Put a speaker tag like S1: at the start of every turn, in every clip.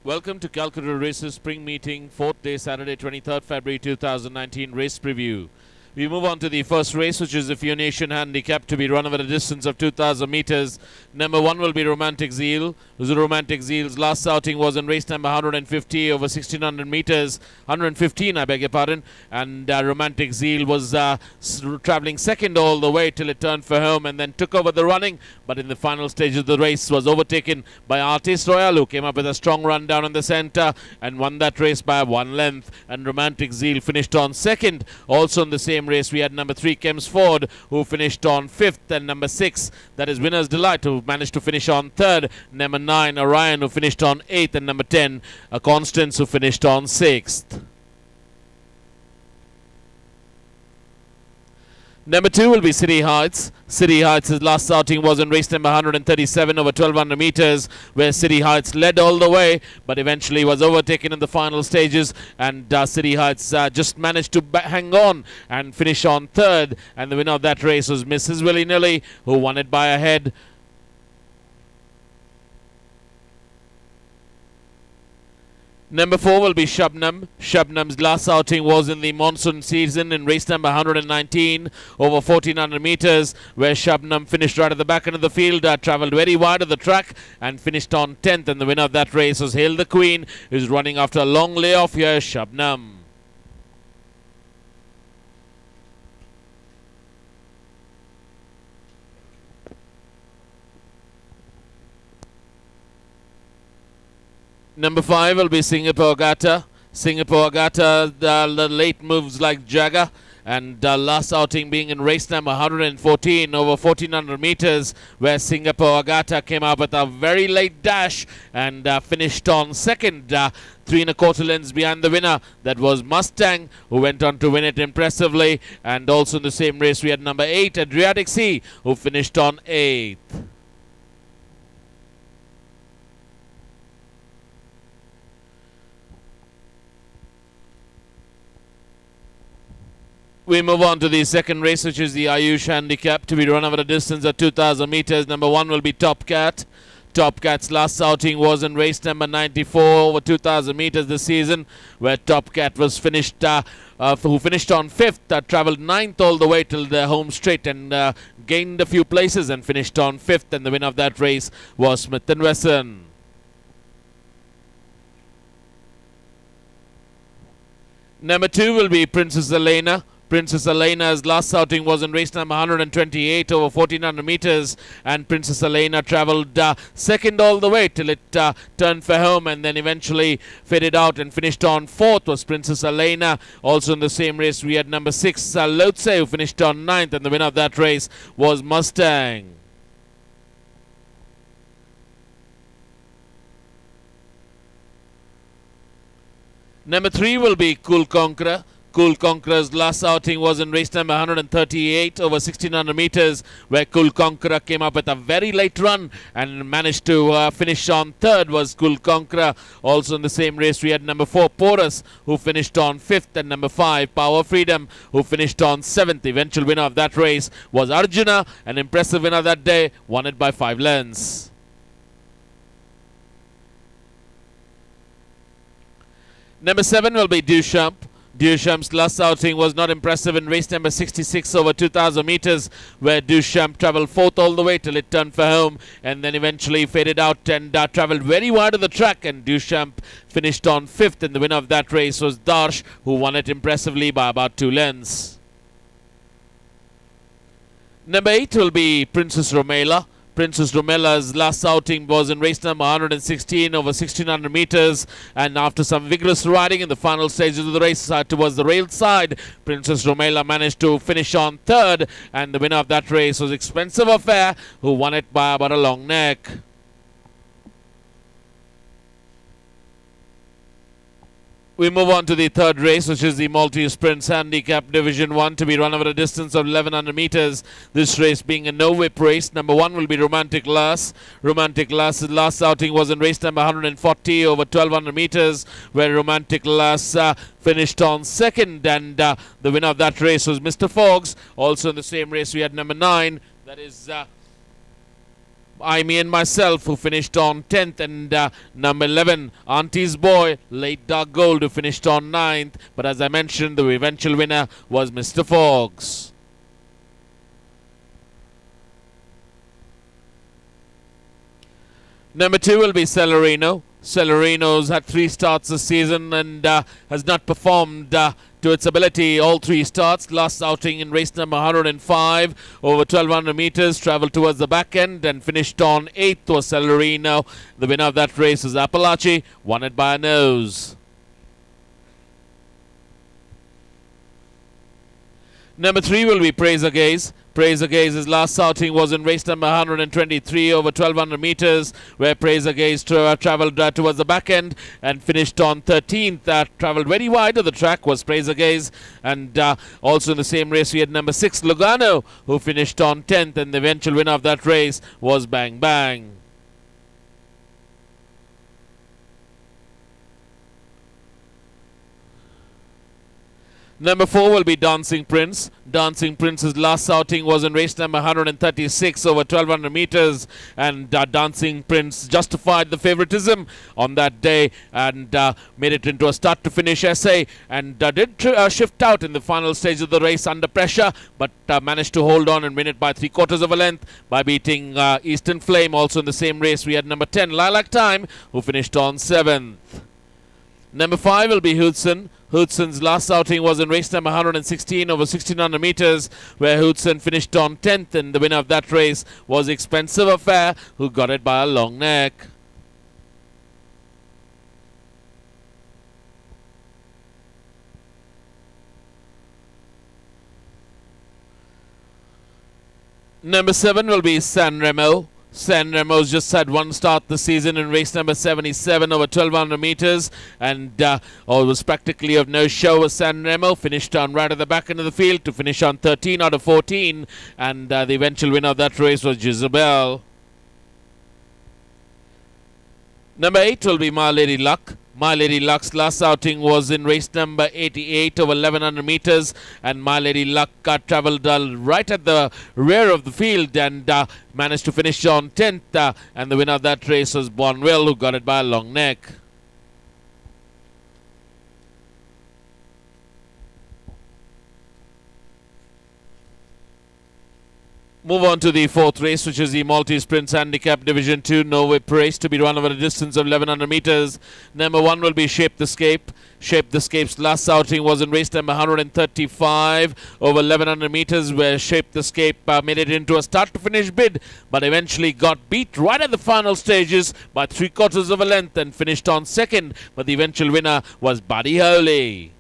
S1: Welcome to Calcutta Races Spring Meeting, 4th day, Saturday, 23rd February 2019 race preview. We move on to the first race, which is the EIU Shandy Cap, to be run over a distance of 2,000 meters. Number 1 will be Romantic Zeal. The Romantic Zeal's last outing was in race number 150 over 1,600 meters. 115, I beg your pardon. And Romantic Zeal was traveling second all the way till it turned for home and then took over the running. But in the final stage of the race was overtaken by Artist Royal, who came up with a strong run down in the center and won that race by 1 length. And Romantic Zeal finished on second. Also in the same race, we had number 3, Kems Ford, who finished on 5th, and number 6, that is Winner's Delight, who managed to finish on 3rd. Number 9, Orion, who finished on 8th, and number 10, Constance, who finished on 6th. Number 2 will be City Heights. City Heights' last outing was in race number 137 over 1,200 meters, where City Heights led all the way, but eventually was overtaken in the final stages, and City Heights just managed to hang on and finish on 3rd, and the winner of that race was Mrs. Willy-Nilly, who won it by a head. Number 4 will be Shabnam. Shabnam's last outing was in the monsoon season in race number 119 over 1,400 meters, where Shabnam finished right at the back end of the field, travelled very wide of the track and finished on 10th. And the winner of that race was Hail the Queen, who's running after a long layoff here, Shabnam. Number 5 will be Singapore Agata. Singapore Agata, the late moves like Jagger, and last outing being in race number 114 over 1,400 meters, where Singapore Agata came up with a very late dash and finished on second, 3 1/4 lengths behind the winner. That was Mustang, who went on to win it impressively. And also in the same race we had number 8, Adriatic Sea, who finished on 8th. We move on to the second race, which is the EIU Shandy Cap, to be run over a distance of 2,000 meters. Number 1 will be Top Cat. Top Cat's last outing was in race number 94 over 2,000 meters this season, where Top Cat was finished, who finished on 5th, travelled 9th all the way till the home straight and gained a few places and finished on 5th. And the winner of that race was Smith & Wesson. Number 2 will be Princess Elena. Princess Elena's last outing was in race number 128 over 1,400 meters, and Princess Elena travelled second all the way till it turned for home and then eventually faded out and finished on 4th was Princess Elena. Also in the same race we had number 6, Lotse, who finished on 9th, and the winner of that race was Mustang. Number 3 will be Cool Conqueror. Cool Conqueror's last outing was in race number 138 over 1,600 meters, where Cool Conqueror came up with a very late run and managed to finish on 3rd was Cool Conqueror. Also in the same race we had number 4, Porus, who finished on 5th, and number 5, Power Freedom, who finished on 7th. The eventual winner of that race was Arjuna, an impressive winner that day, won it by 5 lengths. Number 7 will be Duchamp. Duchamp's last outing was not impressive in race number 66 over 2,000 meters, where Duchamp travelled 4th all the way till it turned for home and then eventually faded out and travelled very wide of the track, and Duchamp finished on 5th, and the winner of that race was Darsh, who won it impressively by about 2 lengths. Number 8 will be Princess Romela. Princess Romela's last outing was in race number 116 over 1,600 meters, and after some vigorous riding in the final stages of the race towards the rail side, Princess Romela managed to finish on 3rd, and the winner of that race was Expensive Affair, who won it by about a long neck. We move on to the third race, which is the Maltese Prince Handicap Division 1, to be run over a distance of 1,100 meters. This race being a no-whip race. Number 1 will be Romantic Lass. Romantic Lass's last outing was in race number 140 over 1,200 meters, where Romantic Lass finished on 2nd, and the winner of that race was Mr. Fogs. Also in the same race we had number 9, that is I, Me and Myself, who finished on 10th, and number 11, Auntie's Boy, Late Dark Gold, who finished on 9th. But as I mentioned, the eventual winner was Mr. Fox. Number 2 will be Celerino. Celerino's had 3 starts this season and has not performed to its ability all 3 starts. Last outing in race number 105 over 1200 meters, travelled towards the back end and finished on 8th was Celerino. The winner of that race is Appalachi, won it by a nose. Number 3 will be Praise a Gaze. Praise a Gaze's last outing was in race number 123 over 1200 meters, where Praise a Gaze travelled towards the back end and finished on 13th. Travelled very wide of the track was Praise a Gaze, and also in the same race we had number 6 Lugano, who finished on 10th, and the eventual winner of that race was Bang Bang. Number 4 will be Dancing Prince. Dancing Prince's last outing was in race number 136 over 1200 meters, and Dancing Prince justified the favoritism on that day and made it into a start to finish essay, and did shift out in the final stage of the race under pressure, but managed to hold on and win it by 3/4 of a length by beating Eastern Flame. Also in the same race we had number 10 Lilac Time, who finished on 7th. Number 5 will be Hudson. Hudson's last outing was in race number 116 over 1600 meters, where Hudson finished on 10th, and the winner of that race was Expensive Affair, who got it by a long neck. Number 7 will be San Remo. San Remo's just had 1 start this season in race number 77 over 1200 meters, and was practically of no show as San Remo. Finished on right at the back end of the field to finish on 13 out of 14, and the eventual winner of that race was Jezebel. Number 8 will be My Lady Luck. My Lady Luck's last outing was in race number 88 over 1100 meters, and My Lady Luck travelled right at the rear of the field and managed to finish on 10th, and the winner of that race was Bonwell, who got it by a long neck. Move on to the 4th race, which is the Maltese Prince Handicap Division 2 No Whip race, to be run over a distance of 1100 meters. Number 1 will be Shape the Scape. Shape the Scape's last outing was in race number 135 over 1100 meters, where Shape the Scape made it into a start to finish bid, but eventually got beat right at the final stages by 3/4 of a length and finished on 2nd, but the eventual winner was Buddy Holly.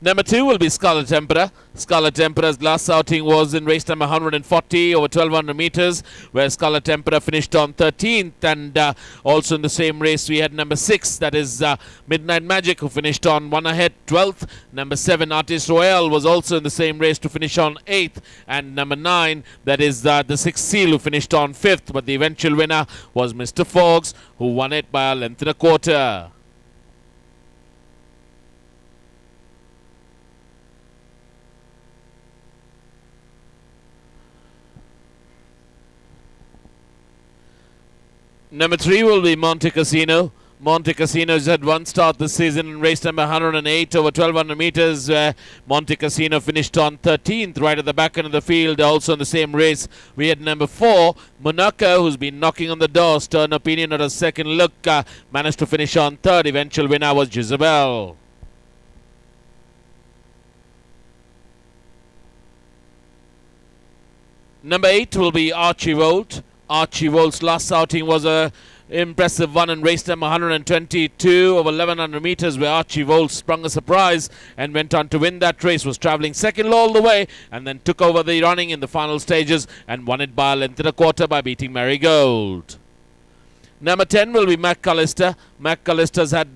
S1: Number 2 will be Scarlet Emperor. Scarlet Emperor's last outing was in race number 140 over 1200 meters, where Scarlet Emperor finished on 13th, and also in the same race we had number 6, that is Midnight Magic, who finished on 1 ahead, 12th. Number 7, Artist Royale, was also in the same race to finish on 8th, and number 9, that is the 6th Seal, who finished on 5th, but the eventual winner was Mr. Fox, who won it by a length and a quarter. Number 3 will be Monte Cassino. Monte Cassino's had 1 start this season in race number 108 over 1200 meters, where Monte Cassino finished on 13th, right at the back end of the field. Also in the same race, we had number 4, Monaco, who's been knocking on the door. Stern Opinion at a second look, managed to finish on 3rd. Eventual winner was Jezebel. Number 8 will be Archie Volt. Archie Volt's last outing was a impressive one in race number 122 over 1100 meters, where Archie Volt sprung a surprise and went on to win that race. Was travelling second all the way and then took over the running in the final stages and won it by a length and a quarter by beating Marigold. Number 10 will be McAllister. McAllister's had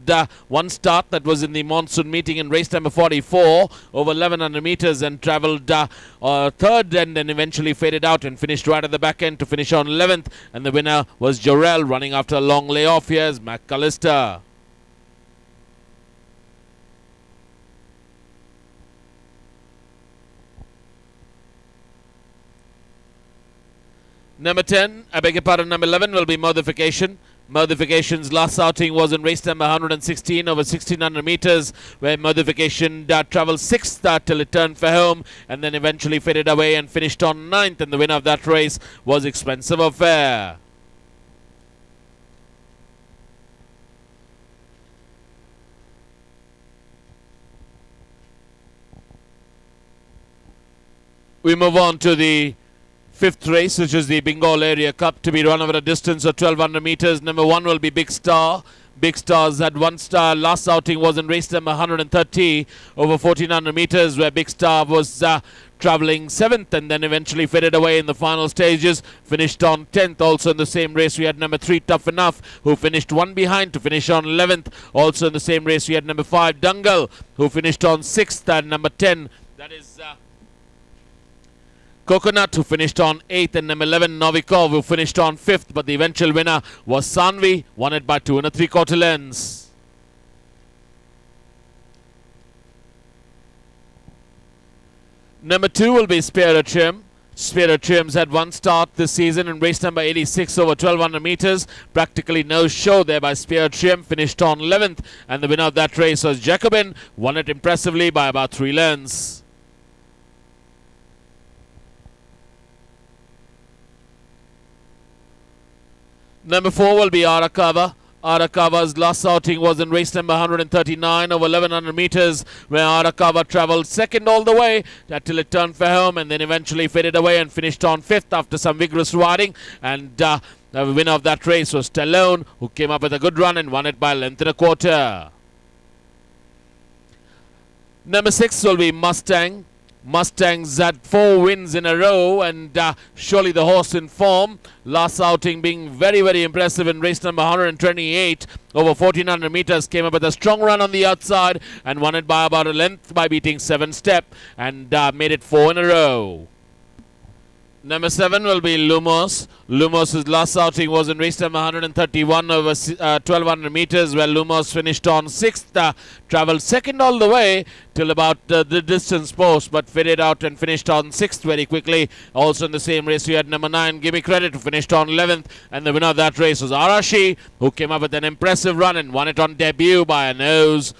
S1: 1 start, that was in the monsoon meeting in race number 44 over 1100 meters, and travelled 3rd and then eventually faded out and finished right at the back end to finish on 11th, and the winner was Jorel, running after a long layoff. Here's McAllister. Number 10, I beg your pardon, number 11 will be Modification. Modification's last outing was in race number 116 over 1600 meters, where Modification travelled 6th till it turned for home and then eventually faded away and finished on 9th, and the winner of that race was Expensive Affair. We move on to the 5th race, which is the Bengal Area Cup, to be run over a distance of 1200 meters. Number 1 will be Big Star. Big Star's had 1 star. Last outing was in race number 130 over 1400 meters, where Big Star was travelling 7th and then eventually faded away in the final stages. Finished on 10th. Also in the same race we had number 3 Tough Enough, who finished 1 behind to finish on 11th. Also in the same race we had number 5 Dangal, who finished on 6th, and number 10, that is Coconut, who finished on 8th, and number 11 Novikov, who finished on 5th, but the eventual winner was Sanvi, won it by 2 3/4 lengths. Number 2 will be Spirit Trim. Spirit Trim's had 1 start this season in race number 86 over 1200 meters. Practically no show there by Spirit Trim, finished on 11th, and the winner of that race was Jacobin, won it impressively by about 3 lengths. Number 4 will be Arakava. Arakava's last outing was in race number 139 over 1100 meters, where Arakava travelled 2nd all the way till it turned for home and then eventually faded away and finished on 5th after some vigorous riding. And the winner of that race was Stallone, who came up with a good run and won it by a length and a quarter. Number 6 will be Mustang. Mustang's had 4 wins in a row, and surely the horse in form. Last outing being very, very impressive in race number 128 over 1400 meters. Came up with a strong run on the outside and won it by about a length by beating 7 Step, and made it 4 in a row. Number 7 will be Lumos. Lumos' last outing was in race number 131 over 1200 meters, where Lumos finished on 6th, travelled 2nd all the way till about the distance post, but faded out and finished on 6th very quickly. Also in the same race we had number 9, Gimme Credit, who finished on 11th, and the winner of that race was Arashi, who came up with an impressive run and won it on debut by a nose.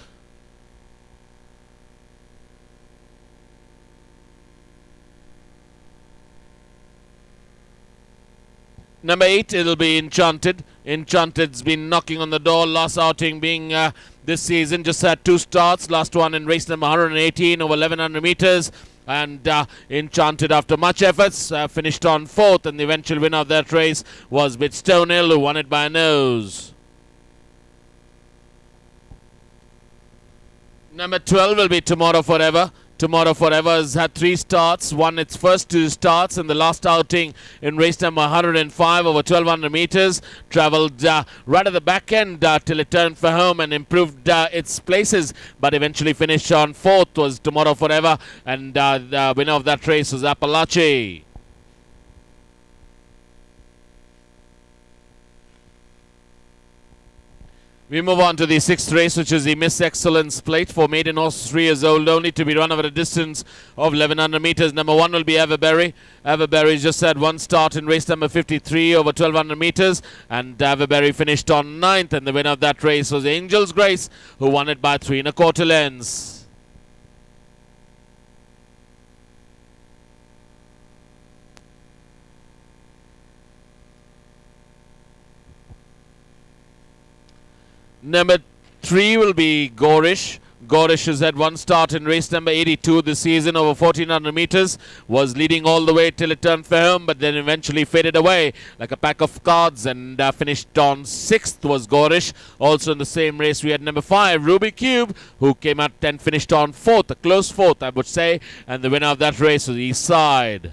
S1: Number 8, it'll be Enchanted. Enchanted's been knocking on the door. Last outing being this season, just had 2 starts. Last one in race number 118 over 1100 meters. And Enchanted, after much efforts, finished on 4th. And the eventual winner of that race was Stonehill, who won it by a nose. Number 12 will be Tomorrow Forever. Tomorrow Forever has had 3 starts, won its first 2 starts in the last outing in race number 105 over 1200 meters. Travelled right at the back end till it turned for home and improved its places, but eventually finished on 4th was Tomorrow Forever, and the winner of that race was Appalachi. We move on to the 6th race, which is the Miss Excellence Plate for maiden horses 3 years old only, to be run over a distance of 1100 meters. Number 1 will be Everberry. Everberry's just had 1 start in race number 53 over 1200 meters, and Everberry finished on 9th, and the winner of that race was Angel's Grace, who won it by 3 1/4 lengths. Number 3 will be Gorish. Gorish has had 1 start in race number 82 this season over 1400 meters. Was leading all the way till it turned for home, but then eventually faded away like a pack of cards and finished on 6th was Gorish. Also in the same race we had number 5, Ruby Cube, who came out and finished on 4th, a close 4th I would say, and the winner of that race was East Side.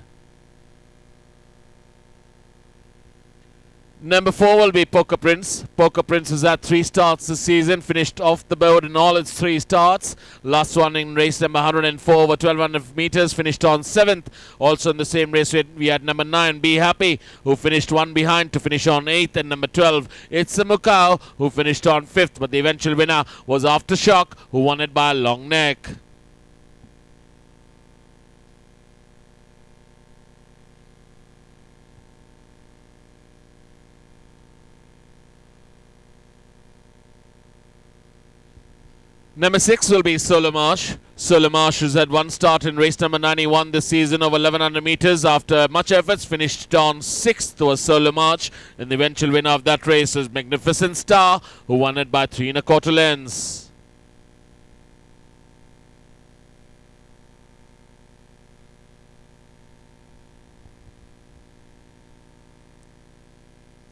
S1: Number 4 will be Poker Prince. Poker Prince has had 3 starts this season, finished off the board in all its 3 starts. Last one in race number 104 over 1200 meters, finished on 7th. Also in the same race we had number 9, Be Happy, who finished 1 behind to finish on 8th. And number 12, It's a Mukau, who finished on 5th. But the eventual winner was Aftershock, who won it by a long neck. Number 6 will be Solomarsh. Solomarsh has had one start in race number 91 this season over 1100 meters. After much efforts, finished on 6th was Solomarsh. And the eventual winner of that race was Magnificent Star, who won it by 3 1/4 lengths.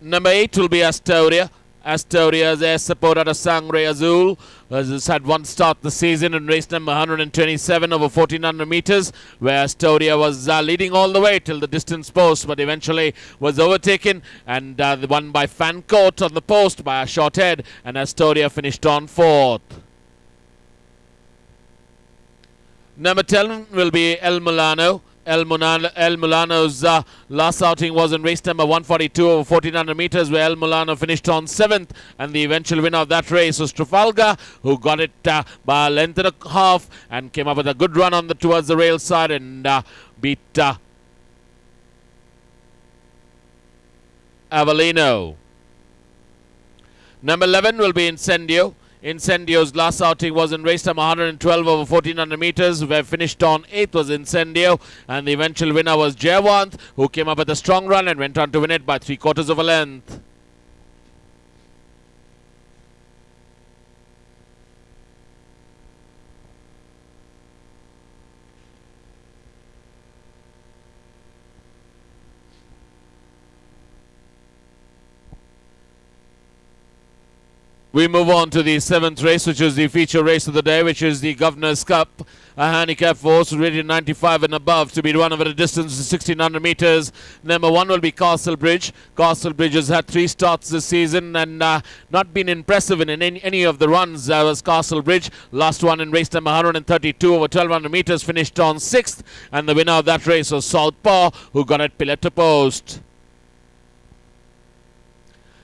S1: Number 8 will be Astoria. Astoria's air support out of Sangre Azul has had one start this season in race number 127 over 1400 meters, where Astoria was leading all the way till the distance post, but eventually was overtaken and won by Fancourt on the post by a short head, and Astoria finished on 4th. Number 10 will be El Milano. El Milano's last outing was in race number 142 over 1400 meters, where El Milano finished on 7th, and the eventual winner of that race was Trafalgar, who got it by a length and a half and came up with a good run on towards the rail side and beat Avellino. Number 11 will be Incendio. Incendio's last outing was in race number 112 over 1400 meters, where finished on 8th was Incendio, and the eventual winner was Jayawant, who came up with a strong run and went on to win it by 3/4 of a length. We move on to the 7th race, which is the feature race of the day, which is the Governor's Cup, a handicap horse rated 95 and above to be run over a distance of 1600 meters. Number 1 will be Castlebridge. Castlebridge has had 3 starts this season and not been impressive in any of the runs. Was Castlebridge. Last one in race number 132 over 1200 meters, finished on 6th, and the winner of that race was Southpaw, who got it pillar to post.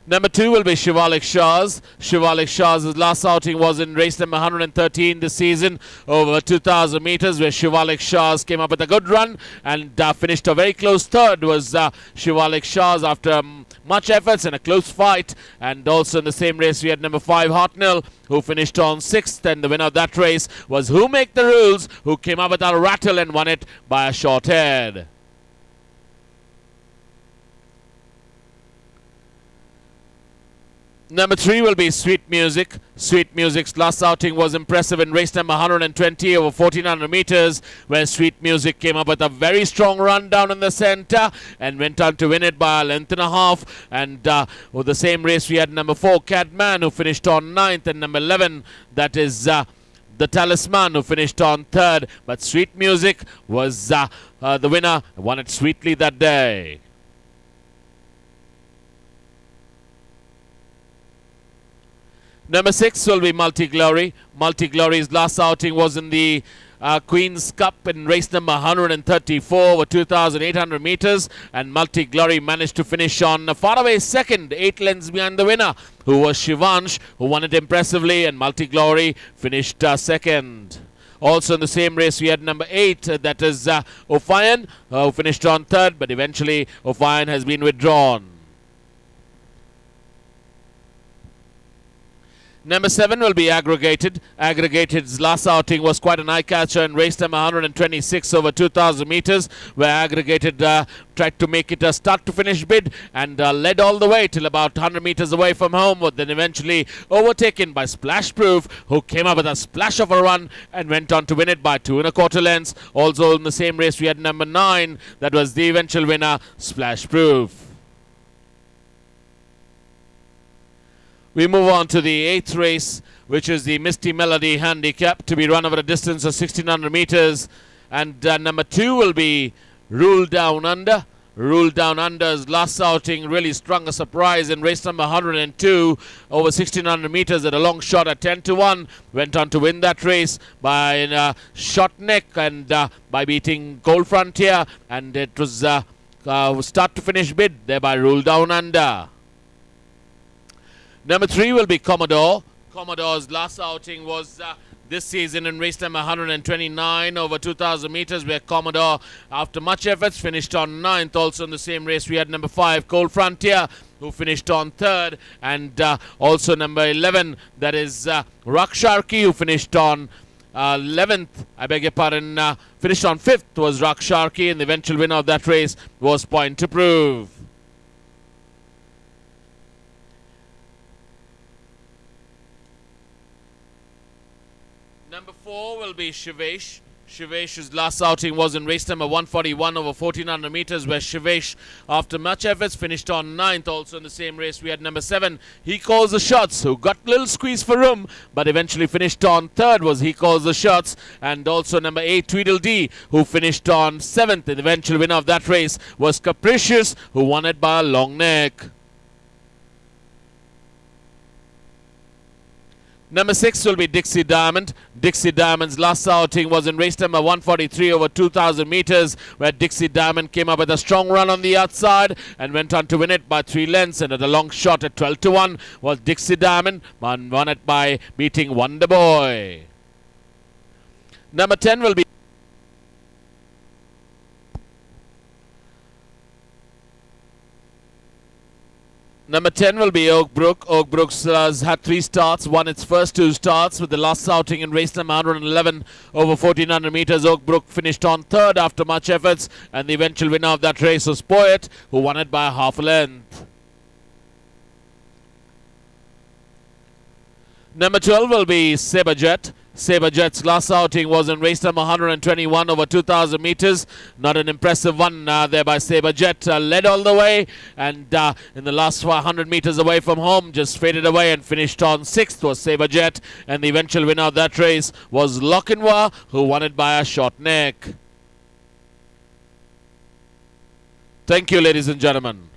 S1: Number 2 will be Shivalik Shah's. Shivalik Shah's last outing was in race number 113 this season over 2000 meters, where Shivalik Shah's came up with a good run and finished a very close 3rd was Shivalik Shah's after much efforts and a close fight. And also in the same race we had number 5 Hartnell, who finished on 6th, and the winner of that race was Who Make the Rules, who came up with a rattle and won it by a short head. Number 3 will be Sweet Music. Sweet Music's last outing was impressive in race number 120 over 1400 meters, where Sweet Music came up with a very strong run down in the center and went on to win it by a length and a half. And with the same race we had number 4 Cadman, who finished on 9th, and number 11, that is the Talisman, who finished on 3rd. But Sweet Music was the winner, won it sweetly that day. Number 6 will be Multi-Glory. Multi-Glory's last outing was in the Queen's Cup in race number 134 over 2,800 meters, and Multi-Glory managed to finish on a faraway 2nd, 8 lengths behind the winner, who was Shivansh, who won it impressively, and Multi-Glory finished 2nd. Also in the same race we had number 8, that is Ophion, who finished on 3rd, but eventually Ophion has been withdrawn. Number 7 will be Aggregated. Aggregated's last outing was quite an eye-catcher in race number 126 over 2,000 meters, where Aggregated tried to make it a start-to-finish bid and led all the way till about 100 meters away from home, but then eventually overtaken by Splash Proof, who came up with a splash of a run and went on to win it by 2 1/4 lengths. Also in the same race we had number 9, that was the eventual winner, Splash Proof. We move on to the 8th race, which is the Misty Melanie handicap to be run over a distance of 1600 meters. And number 2 will be Rule Down Under. Rule Down Under's last outing really strung a surprise in race number 102 over 1600 meters at a long shot at 10-1. Went on to win that race by a short neck and by beating Gold Frontier. And it was start to finish bid there by Rule Down Under. Number 3 will be Commodore. Commodore's last outing was this season in race number 129 over 2,000 meters, where Commodore, after much efforts, finished on 9th. Also in the same race we had number 5 Gold Frontier, who finished on third, and also number 11, that is Raksharki, who finished on 11th, I beg your pardon, finished on 5th was Raksharki, and the eventual winner of that race was Point to Prove. Number 4 will be Shivesh. Shivesh's last outing was in race number 141 over 1400 meters, where Shivesh, after much efforts, finished on 9th. Also in the same race, we had number 7, He Calls the Shots, who got a little squeeze for room, but eventually finished on 3rd was He Calls the Shots. And also number 8, Tweedledee, who finished on 7th. And the eventual winner of that race was Capricious, who won it by a long neck. Number 6 will be Dixie Diamond. Dixie Diamond's last outing was in race number 143 over 2,000 meters, where Dixie Diamond came up with a strong run on the outside and went on to win it by 3 lengths. And at a long shot at 12-1 was Dixie Diamond, and won it by beating Wonder Boy. Number 10 will be Oak Brook. Oak Brook's has had 3 starts, won its first 2 starts with the last outing in race number 111 over 1400 meters. Oak Brook finished on 3rd after much efforts, and the eventual winner of that race was Poet, who won it by half a length. Number 12 will be Saberjet. Saberjet's last outing was in race number 121 over 2,000 meters. Not an impressive one there by Saberjet. Led all the way, and in the last 100 meters away from home, just faded away and finished on 6th was Saberjet. And the eventual winner of that race was Lochinwa, who won it by a short neck. Thank you, ladies and gentlemen.